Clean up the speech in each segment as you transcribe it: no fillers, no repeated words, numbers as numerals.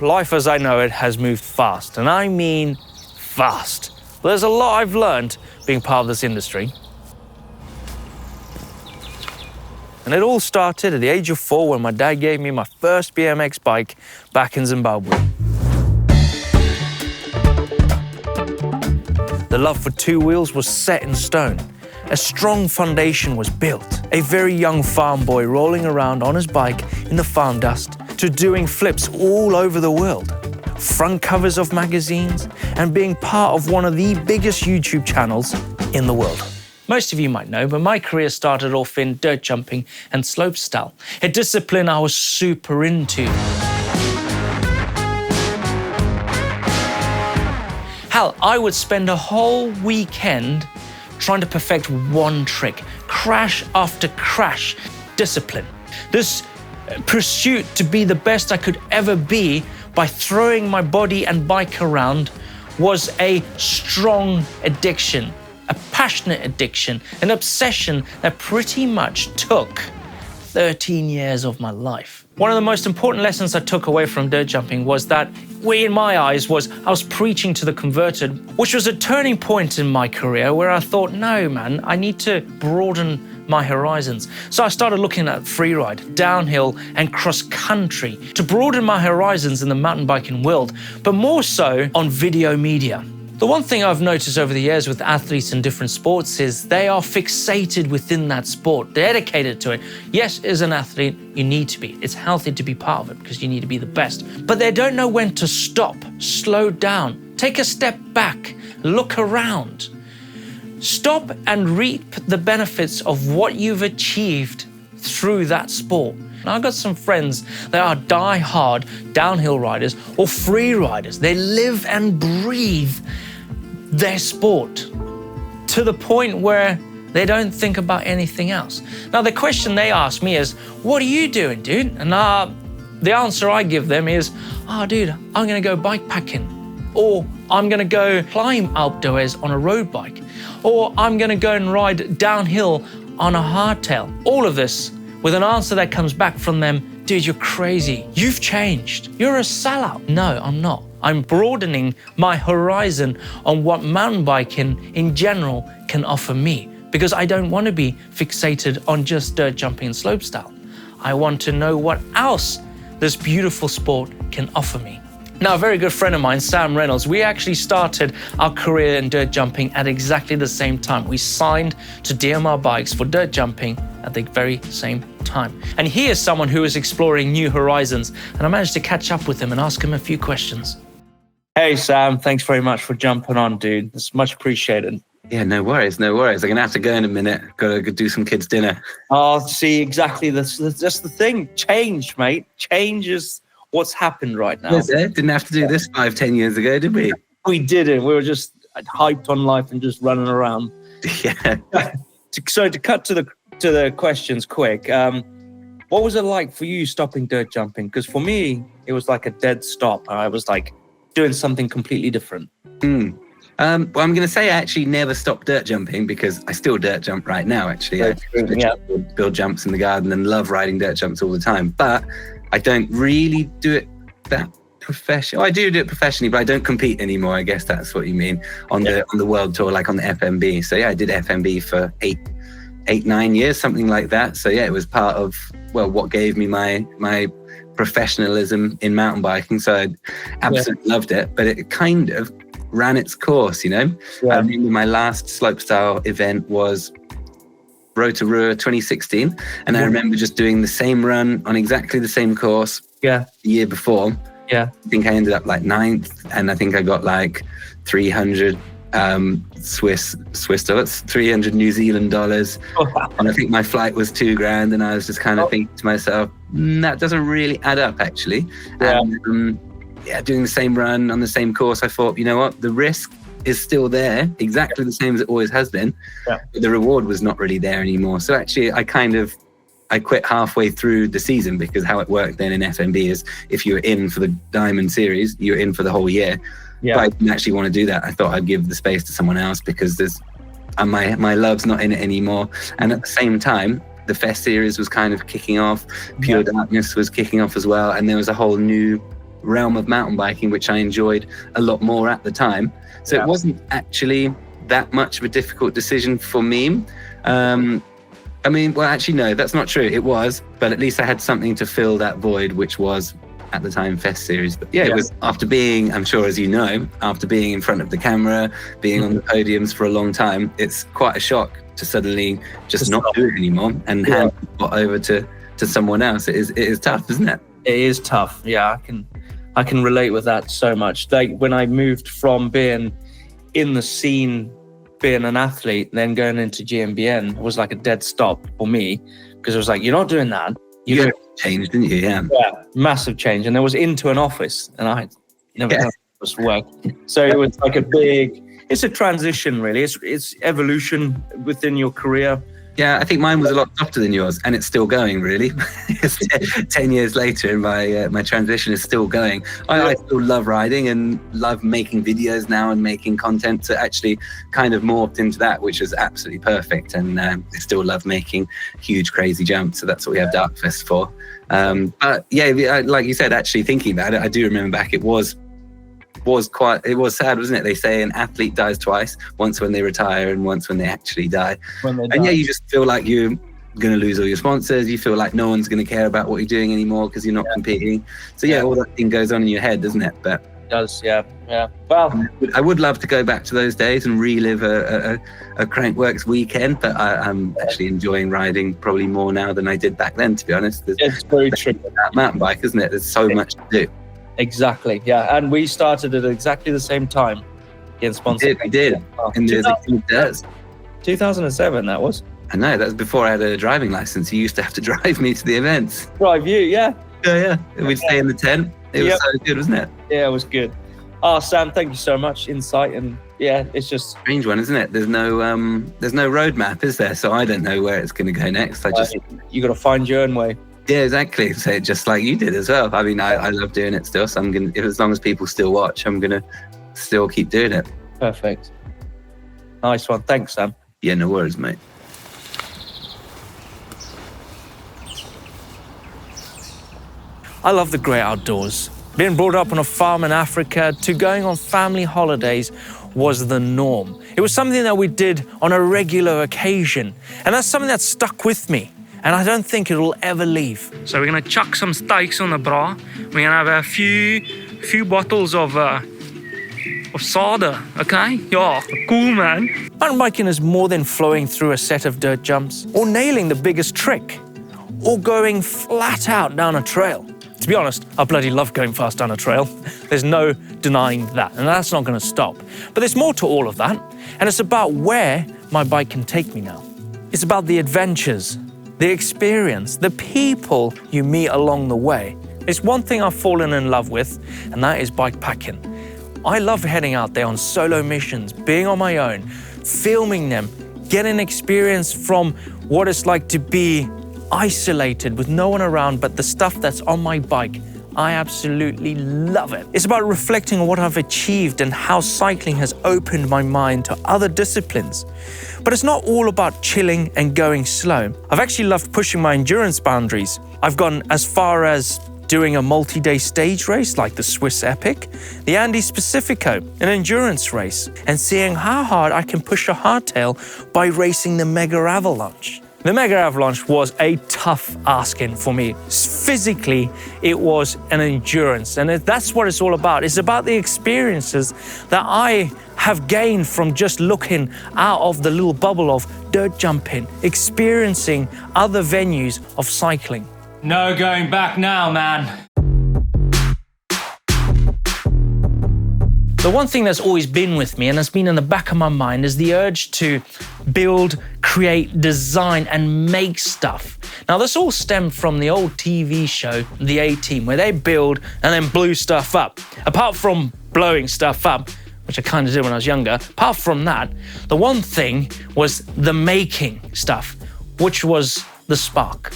Life as I know it has moved fast, and I mean fast. There's a lot I've learned being part of this industry. And it all started at the age of 4 when my dad gave me my first BMX bike back in Zimbabwe. The love for two wheels was set in stone. A strong foundation was built. A very young farm boy rolling around on his bike in the farm dust to doing flips all over the world. Front covers of magazines and being part of one of the biggest YouTube channels in the world. Most of you might know, but my career started off in dirt jumping and slopestyle, a discipline I was super into. Hell, I would spend a whole weekend trying to perfect one trick, crash after crash, discipline. This pursuit to be the best I could ever be by throwing my body and bike around was a strong addiction, a passionate addiction, an obsession that pretty much took 13 years of my life. One of the most important lessons I took away from dirt jumping was that, in my eyes, I was preaching to the converted, which was a turning point in my career where I thought, no, man, I need to broaden my horizons. So I started looking at freeride, downhill, and cross-country to broaden my horizons in the mountain biking world, but more so on video media. The one thing I've noticed over the years with athletes in different sports is they are fixated within that sport, dedicated to it. Yes, as an athlete, you need to be. It's healthy to be part of it because you need to be the best. But they don't know when to stop, slow down, take a step back, look around. Stop and reap the benefits of what you've achieved through that sport. Now, I've got some friends that are die-hard downhill riders or free riders. They live and breathe their sport to the point where they don't think about anything else. Now, the question they ask me is, what are you doing, dude? And the answer I give them is, dude, I'm gonna go bikepacking, or I'm gonna go climb Alpe d'Huez on a road bike, or I'm gonna go and ride downhill on a hardtail. All of this with an answer that comes back from them, dude, you're crazy. You've changed. You're a sellout. No, I'm not. I'm broadening my horizon on what mountain biking in general can offer me, because I don't want to be fixated on just dirt jumping and slopestyle. I want to know what else this beautiful sport can offer me. Now, a very good friend of mine, Sam Reynolds, we actually started our career in dirt jumping at exactly the same time. We signed to DMR Bikes for dirt jumping at the very same time. And he is someone who is exploring new horizons, and I managed to catch up with him and ask him a few questions. Hey, Sam, thanks very much for jumping on, dude. It's much appreciated. Yeah, no worries. I'm going to have to go in a minute. Got to go do some kids' dinner. Oh, see, exactly. That's the thing. Change, mate. Change is what's happened right now. Didn't have to do this 5-10 years ago, did we? We didn't. We were just hyped on life and just running around. Yeah. So to cut to the questions quick, what was it like for you stopping dirt jumping? Because for me, it was like a dead stop. I was like doing something completely different. Well, I'm going to say I actually never stopped dirt jumping because I still dirt jump right now, actually. I build jumps in the garden and love riding dirt jumps all the time. But I don't really do it that professionally. I do it professionally, but I don't compete anymore. I guess that's what you mean on the world tour, like on the FMB. So yeah, I did FMB for 8-9 years, something like that. So yeah, it was part of, well, what gave me my professionalism in mountain biking. So I absolutely loved it, but it kind of ran its course, you know? Yeah. I remember my last slopestyle event was Rotorua 2016. And I remember just doing the same run on exactly the same course the year before. Yeah. I think I ended up like 9th, and I think I got like 300 Swiss dollars, 300 New Zealand dollars. And I think my flight was $2,000, and I was just kind of thinking to myself, that doesn't really add up actually. Yeah. And doing the same run on the same course, I thought, you know what, the risk is still there, exactly the same as it always has been, but the reward was not really there anymore. So actually I kind of I quit halfway through the season, because how it worked then in FMB is if you were in for the Diamond Series, you're in for the whole year. Yeah. But I didn't actually want to do that. I thought I'd give the space to someone else, because my love's not in it anymore. And at the same time, the Fest Series was kind of kicking off. Pure Darkness was kicking off as well. And there was a whole new realm of mountain biking, which I enjoyed a lot more at the time. So it wasn't actually that much of a difficult decision for me. I mean, well, actually, no, that's not true. It was, but at least I had something to fill that void, which was at the time Fest Series. But it was after being, I'm sure as you know, after being in front of the camera, being on the podiums for a long time, it's quite a shock to suddenly just not do it anymore and hand it over to someone else. It is tough, isn't it? It is tough. Yeah, I can relate with that so much. Like when I moved from being in the scene, being an athlete, then going into GMBN was like a dead stop for me, because it was like, you're not doing that. You changed, didn't you? Yeah, massive change. And there was into an office, and I had never done this work. So it was like it's a transition, really. It's evolution within your career. Yeah, I think mine was a lot softer than yours, and it's still going, really. 10 years later, and my transition is still going. I still love riding and love making videos now and making content, to actually kind of morphed into that, which is absolutely perfect. And I still love making huge, crazy jumps. So that's what we have Darkfest for. But yeah, like you said, actually thinking about it, I do remember back, it was sad, wasn't it? They say an athlete dies twice, once when they retire and once when they actually die. You just feel like you're going to lose all your sponsors. You feel like no one's going to care about what you're doing anymore because you're not competing. So all that thing goes on in your head, doesn't it? But it does, yeah. Well, I would love to go back to those days and relive a Crankworks weekend, but I'm actually enjoying riding probably more now than I did back then, to be honest. It's very true. That mountain bike, isn't it? There's so much to do. Exactly, yeah. And we started at exactly the same time getting sponsored. We did. In the 2007, that was. I know, that was before I had a driving license. You used to have to drive me to the events. Drive you, yeah. Yeah. We'd stay in the tent. It was so good, wasn't it? Yeah, it was good. Oh, Sam, thank you so much. Insight, and it's just strange one, isn't it? There's no roadmap, is there? So I don't know where it's going to go next. You got to find your own way. Yeah, exactly. So just like you did as well. I mean, I love doing it still. So as long as people still watch, I'm gonna still keep doing it. Perfect. Nice one. Thanks, Sam. Yeah, no worries, mate. I love the great outdoors. Being brought up on a farm in Africa to going on family holidays was the norm. It was something that we did on a regular occasion. And that's something that stuck with me. And I don't think it'll ever leave. So we're gonna chuck some steaks on the bra. We're gonna have a few bottles of soda, okay? Yeah, cool, man. Mountain biking is more than flowing through a set of dirt jumps, or nailing the biggest trick, or going flat out down a trail. To be honest, I bloody love going fast down a trail. There's no denying that, and that's not gonna stop. But there's more to all of that, and it's about where my bike can take me now. It's about the adventures, the experience, the people you meet along the way. It's one thing I've fallen in love with, and that is bike packing. I love heading out there on solo missions, being on my own, filming them, getting experience from what it's like to be isolated with no one around but the stuff that's on my bike. I absolutely love it. It's about reflecting on what I've achieved and how cycling has opened my mind to other disciplines. But it's not all about chilling and going slow. I've actually loved pushing my endurance boundaries. I've gone as far as doing a multi-day stage race like the Swiss Epic, the Andes Pacifico, an endurance race, and seeing how hard I can push a hardtail by racing the Mega Avalanche. The Mega Avalanche was a tough asking for me. Physically, it was an endurance, and that's what it's all about. It's about the experiences that I have gained from just looking out of the little bubble of dirt jumping, experiencing other venues of cycling. No going back now, man. The one thing that's always been with me and has been in the back of my mind is the urge to build, create, design, and make stuff. Now, this all stemmed from the old TV show, The A-Team, where they build and then blew stuff up. Apart from blowing stuff up, which I kind of did when I was younger, apart from that, the one thing was the making stuff, which was the spark.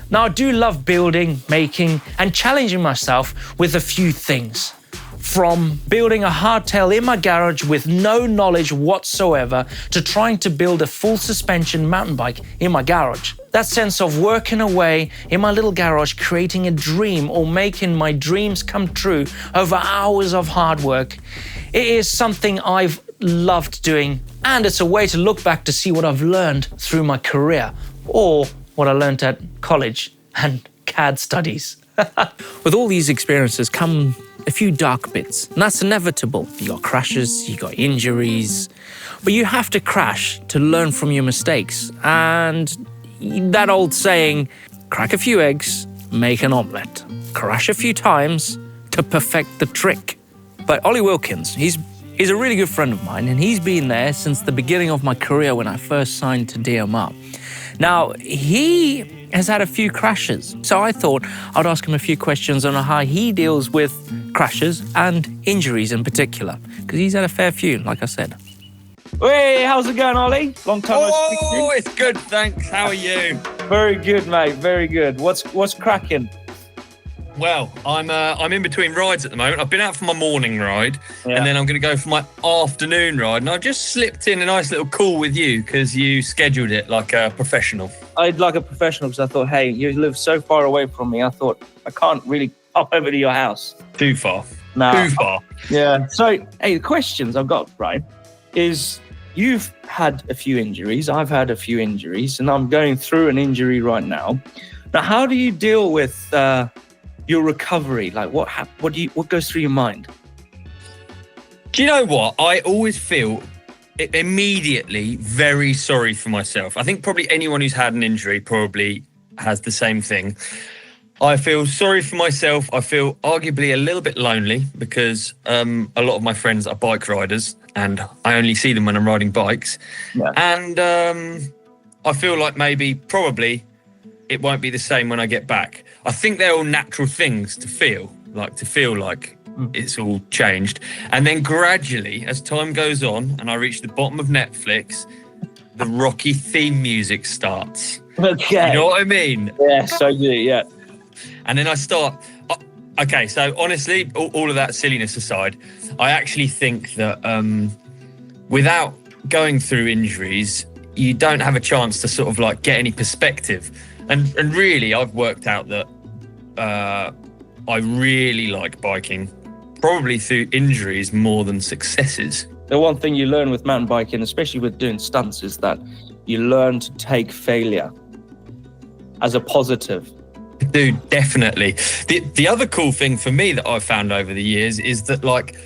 Now, I do love building, making, and challenging myself with a few things. From building a hardtail in my garage with no knowledge whatsoever to trying to build a full suspension mountain bike in my garage. That sense of working away in my little garage, creating a dream or making my dreams come true over hours of hard work, it is something I've loved doing, and it's a way to look back to see what I've learned through my career or what I learned at college and CAD studies. With all these experiences come a few dark bits, and that's inevitable. You got crashes, you got injuries, but you have to crash to learn from your mistakes. And that old saying, crack a few eggs, make an omelette. Crash a few times to perfect the trick. But Olly Wilkins, he's a really good friend of mine, and he's been there since the beginning of my career when I first signed to DMR. Now, he has had a few crashes, so I thought I'd ask him a few questions on how he deals with crashes and injuries in particular, because he's had a fair few, like I said. Hey, how's it going, Ollie? Long time no speak to you. Oh, it's good, thanks. How are you? Very good, mate. Very good. What's cracking? Well, I'm in between rides at the moment. I've been out for my morning ride, and then I'm going to go for my afternoon ride. And I've just slipped in a nice little call with you because you scheduled it like a professional. I'd like a professional because I thought, hey, you live so far away from me. I thought I can't really pop over to your house. Too far. No. Too far. Yeah. So, hey, the questions I've got, right, is you've had a few injuries. I've had a few injuries, and I'm going through an injury right now. Now, how do you deal with your recovery? Like, what goes through your mind? Do you know what? I always feel immediately very sorry for myself. I think probably anyone who's had an injury probably has the same thing. I feel sorry for myself. I feel arguably a little bit lonely because a lot of my friends are bike riders and I only see them when I'm riding bikes. Yeah. And I feel like probably it won't be the same when I get back. I think they're all natural things to feel like it's all changed. And then gradually, as time goes on and I reach the bottom of Netflix, the Rocky theme music starts. Okay. You know what I mean? Yes, I do, yeah. And then I start... Okay, so honestly, all of that silliness aside, I actually think that without going through injuries, you don't have a chance to sort of like get any perspective. And really, I've worked out that I really like biking, probably through injuries more than successes. The one thing you learn with mountain biking, especially with doing stunts, is that you learn to take failure as a positive. Dude, definitely. The other cool thing for me that I've found over the years is that like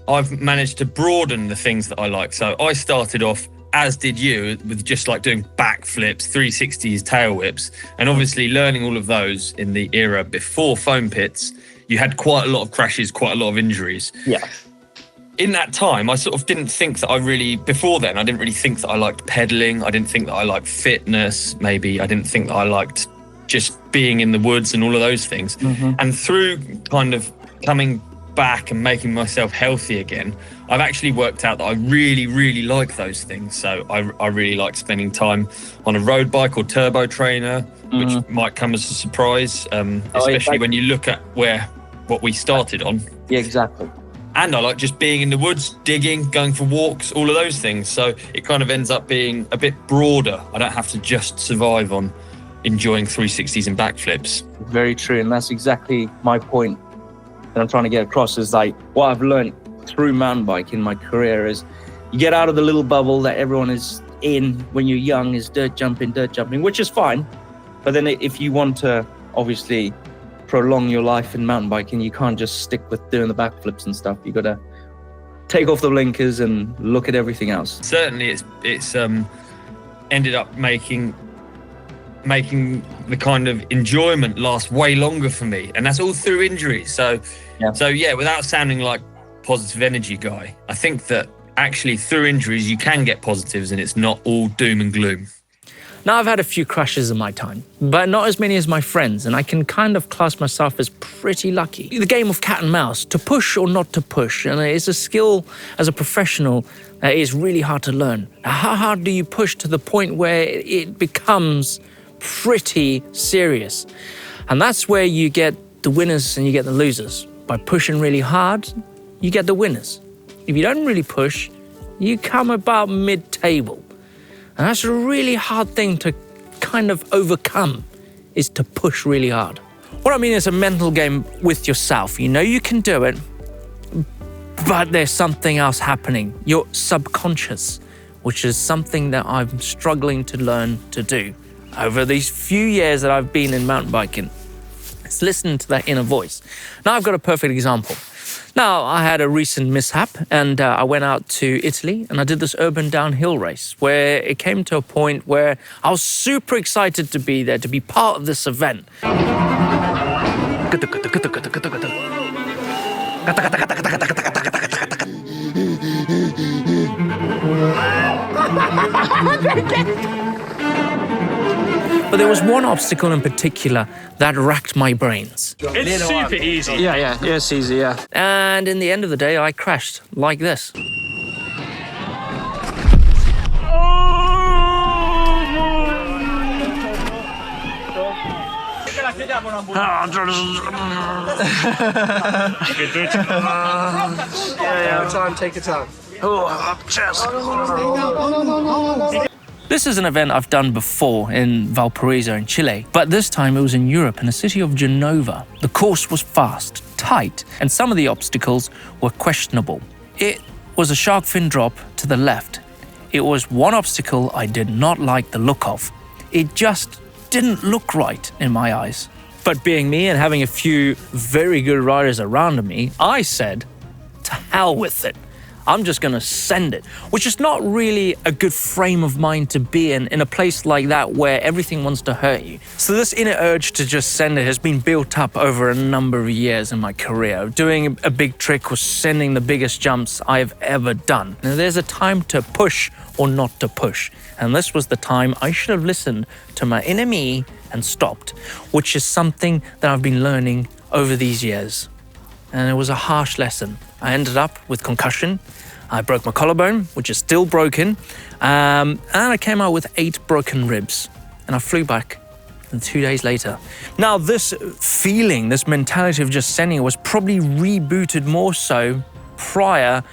I've managed to broaden the things that I like. So I started off, as did you, with just like doing backflips, 360s, tail whips, and obviously learning all of those in the era before foam pits. You had quite a lot of crashes, quite a lot of injuries. Yeah. In that time, I sort of didn't think that before then, I didn't really think that I liked pedaling. I didn't think that I liked fitness. Maybe I didn't think that I liked just being in the woods and all of those things. Mm-hmm. And through kind of coming back and making myself healthy again, I've actually worked out that I really, really like those things. So I really like spending time on a road bike or turbo trainer, which might come as a surprise, especially when you look at what we started on. Yeah, exactly. And I like just being in the woods, digging, going for walks, all of those things. So it kind of ends up being a bit broader. I don't have to just survive on enjoying 360s and backflips. Very true. And that's exactly my point that I'm trying to get across, is like what I've learned through mountain biking in my career is you get out of the little bubble that everyone is in when you're young, is dirt jumping, which is fine. But then if you want to obviously prolong your life in mountain biking, you can't just stick with doing the backflips and stuff. You got to take off the blinkers and look at everything else. Certainly it's ended up making the kind of enjoyment last way longer for me, and that's all through injuries. So without sounding like positive energy guy, I think that actually through injuries you can get positives and it's not all doom and gloom. Now, I've had a few crashes in my time, but not as many as my friends, and I can kind of class myself as pretty lucky. The game of cat and mouse, to push or not to push, and it's a skill as a professional that is really hard to learn. How hard do you push to the point where it becomes pretty serious. And that's where you get the winners and you get the losers. By pushing really hard, you get the winners. If you don't really push, you come about mid-table. And that's a really hard thing to kind of overcome, is to push really hard. What I mean is a mental game with yourself. You know you can do it, but there's something else happening. Your subconscious, which is something that I'm struggling to learn to do over these few years that I've been in mountain biking. It's listening to that inner voice. Now I've got a perfect example. Now, I had a recent mishap and I went out to Italy and I did this urban downhill race where it came to a point where I was super excited to be there, to be part of this event. But there was one obstacle in particular that racked my brains. It's super easy. Yeah, it's easy, yeah. And in the end of the day, I crashed like this. Take your time. This is an event I've done before in Valparaiso in Chile, but this time it was in Europe in the city of Genova. The course was fast, tight, and some of the obstacles were questionable. It was a shark fin drop to the left. It was one obstacle I did not like the look of. It just didn't look right in my eyes. But being me and having a few very good riders around me, I said, to hell with it. I'm just going to send it, which is not really a good frame of mind to be in a place like that where everything wants to hurt you. So this inner urge to just send it has been built up over a number of years in my career. Doing a big trick was sending the biggest jumps I've ever done. Now, there's a time to push or not to push. And this was the time I should have listened to my inner me and stopped, which is something that I've been learning over these years. And it was a harsh lesson. I ended up with concussion. I broke my collarbone, which is still broken, and I came out with 8 broken ribs, and I flew back 2 days later. Now, this feeling, this mentality of just sending it was probably rebooted more so prior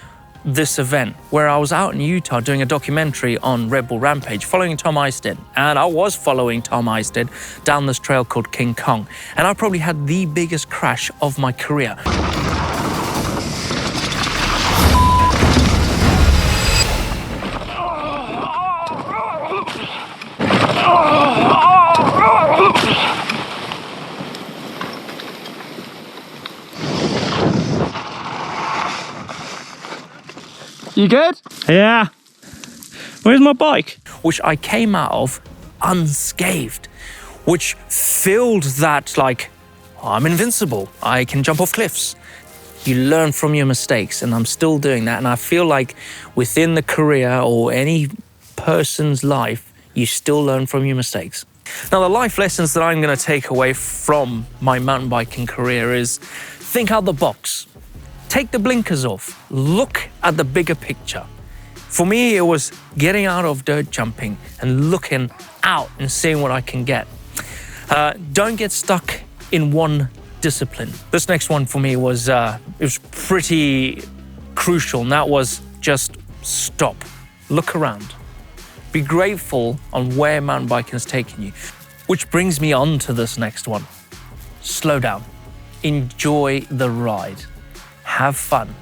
this event, where I was out in Utah doing a documentary on Red Bull Rampage, following Tom Eisted, and I was following Tom Eisted down this trail called King Kong, and I probably had the biggest crash of my career. You good? Yeah. Where's my bike? Which I came out of unscathed, which filled that like, oh, I'm invincible, I can jump off cliffs. You learn from your mistakes, and I'm still doing that. And I feel like within the career or any person's life, you still learn from your mistakes. Now, the life lessons that I'm going to take away from my mountain biking career is think out the box. Take the blinkers off. Look at the bigger picture. For me, it was getting out of dirt jumping and looking out and seeing what I can get. Don't get stuck in one discipline. This next one for me was it was pretty crucial, and that was just stop. Look around. Be grateful on where mountain biking has taken you. Which brings me on to this next one. Slow down. Enjoy the ride. Have fun.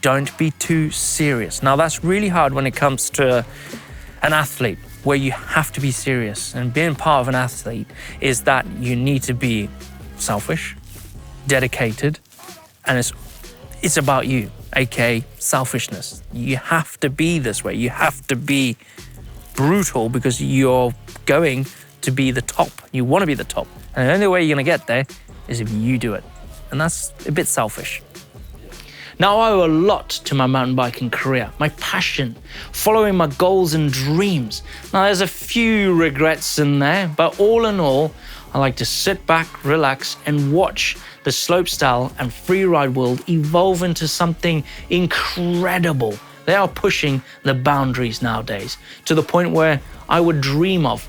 Don't be too serious. Now, that's really hard when it comes to an athlete, where you have to be serious. And being part of an athlete is that you need to be selfish, dedicated, and it's about you, aka selfishness. You have to be this way. You have to be brutal because you're going to be the top. You want to be the top. And the only way you're going to get there is if you do it. And that's a bit selfish. Now, I owe a lot to my mountain biking career, my passion, following my goals and dreams. Now, there's a few regrets in there, but all in all, I like to sit back, relax, and watch the slopestyle and freeride world evolve into something incredible. They are pushing the boundaries nowadays, to the point where I would dream of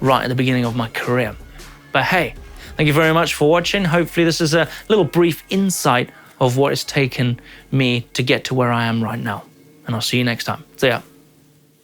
right at the beginning of my career. But hey, thank you very much for watching. Hopefully this is a little brief insight of what it's taken me to get to where I am right now. And I'll see you next time. See ya.